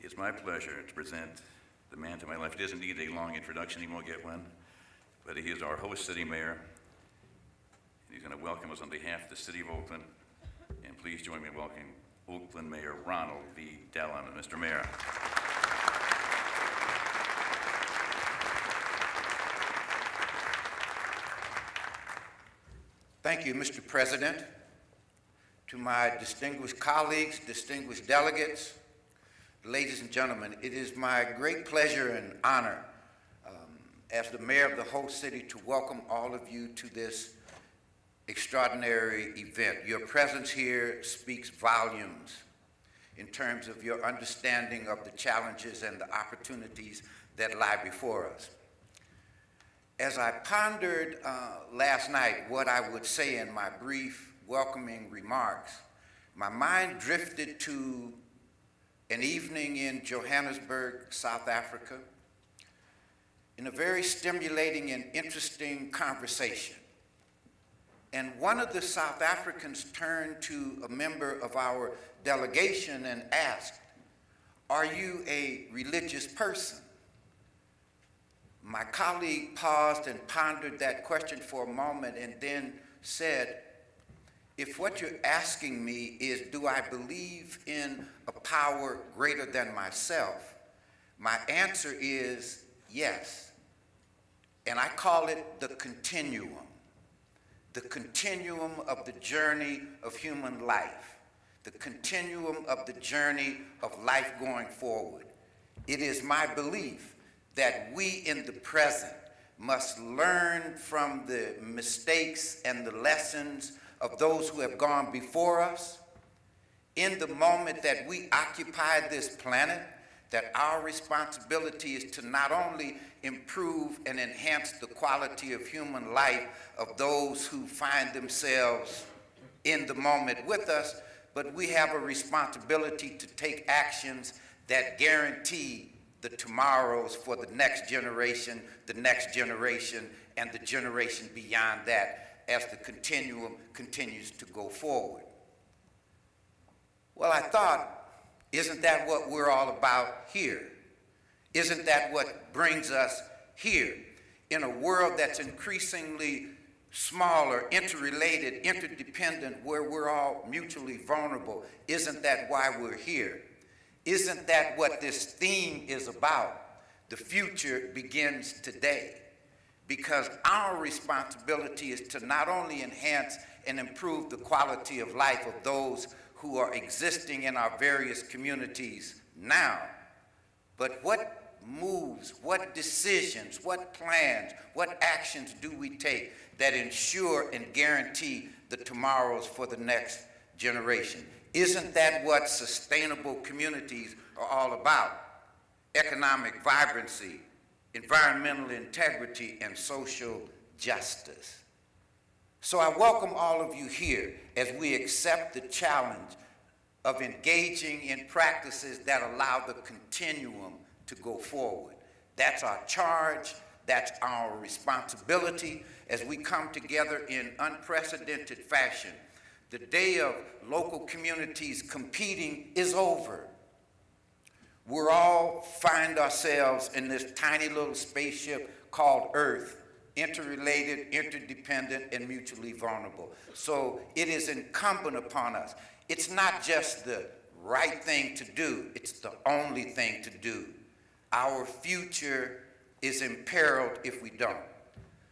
It's my pleasure to present the man to my left. He doesn't need a long introduction, he won't get one, but he is our host city mayor. And he's going to welcome us on behalf of the city of Oakland. And please join me in welcoming Oakland Mayor Ronald V. Dellums. Mr. Mayor. Thank you, Mr. President. To my distinguished colleagues, distinguished delegates, ladies and gentlemen, it is my great pleasure and honor as the mayor of the host city to welcome all of you to this extraordinary event. Your presence here speaks volumes in terms of your understanding of the challenges and the opportunities that lie before us. As I pondered last night what I would say in my brief welcoming remarks, my mind drifted to an evening in Johannesburg, South Africa, in a very stimulating and interesting conversation. And one of the South Africans turned to a member of our delegation and asked, "Are you a religious person?" My colleague paused and pondered that question for a moment and then said, "If what you're asking me is, do I believe in a power greater than myself, my answer is yes. And I call it the continuum of the journey of human life, the continuum of the journey of life going forward. It is my belief that we in the present must learn from the mistakes and the lessons of those who have gone before us. In the moment that we occupy this planet, that our responsibility is to not only improve and enhance the quality of human life of those who find themselves in the moment with us, but we have a responsibility to take actions that guarantee the tomorrows for the next generation, and the generation beyond that as the continuum continues to go forward. Well, I thought, isn't that what we're all about here? Isn't that what brings us here? In a world that's increasingly smaller, interrelated, interdependent, where we're all mutually vulnerable, isn't that why we're here? Isn't that what this theme is about? The future begins today, because our responsibility is to not only enhance and improve the quality of life of those who are existing in our various communities now, but what moves, what decisions, what plans, what actions do we take that ensure and guarantee the tomorrows for the next generation? Isn't that what sustainable communities are all about? Economic vibrancy, environmental integrity, and social justice. So I welcome all of you here as we accept the challenge of engaging in practices that allow the continuum to go forward. That's our charge, that's our responsibility as we come together in unprecedented fashion. The day of local communities competing is over. We're all find ourselves in this tiny little spaceship called Earth, interrelated, interdependent, and mutually vulnerable. So it is incumbent upon us. It's not just the right thing to do, it's the only thing to do. Our future is imperiled if we don't.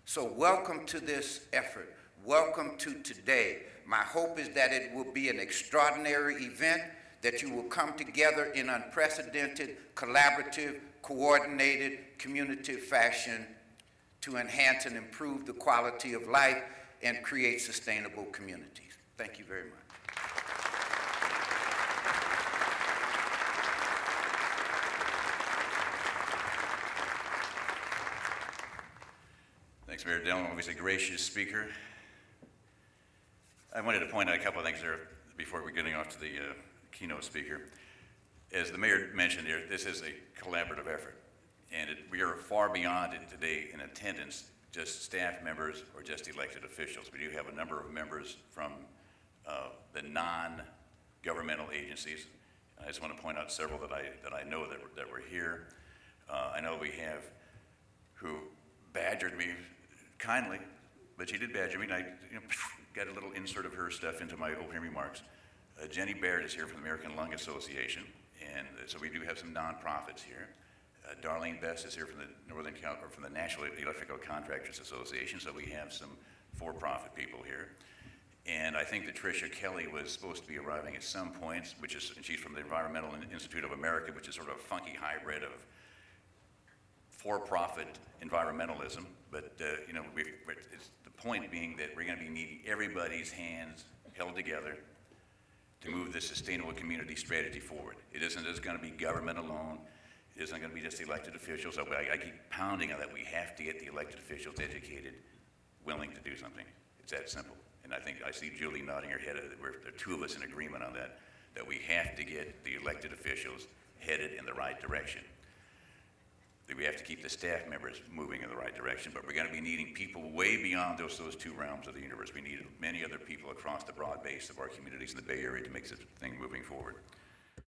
So welcome to this effort. Welcome to today. My hope is that it will be an extraordinary event, that you will come together in unprecedented, collaborative, coordinated, communicative fashion to enhance and improve the quality of life and create sustainable communities. Thank you very much. Thanks, Mayor Dellums, always a gracious speaker. I wanted to point out a couple of things there before we're getting off to the keynote speaker. As the mayor mentioned here, this is a collaborative effort. And we are far beyond it today in attendance, just staff members or just elected officials. We do have a number of members from the non-governmental agencies, I just want to point out several that I know that were here. I know we have who badgered me kindly, but she did badger me, and I got a little insert of her stuff into my opening remarks. Jenny Baird is here from the American Lung Association, and so we do have some nonprofits here. Darlene Best is here from the National Electrical Contractors Association, so we have some for-profit people here. And I think that Tricia Kelly was supposed to be arriving at some point, and she's from the Environmental Institute of America, which is sort of a funky hybrid of for-profit environmentalism. But it's the point being that we're going to be needing everybody's hands held together to move this sustainable community strategy forward. It isn't just going to be government alone. It isn't going to be just elected officials. So I keep pounding on that. We have to get the elected officials educated, willing to do something. It's that simple. And I think I see Julie nodding her head. There are two of us in agreement on that, that we have to get the elected officials headed in the right direction. That we have to keep the staff members moving in the right direction, but we're going to be needing people way beyond those two realms of the universe. We need many other people across the broad base of our communities in the Bay Area to make this thing moving forward.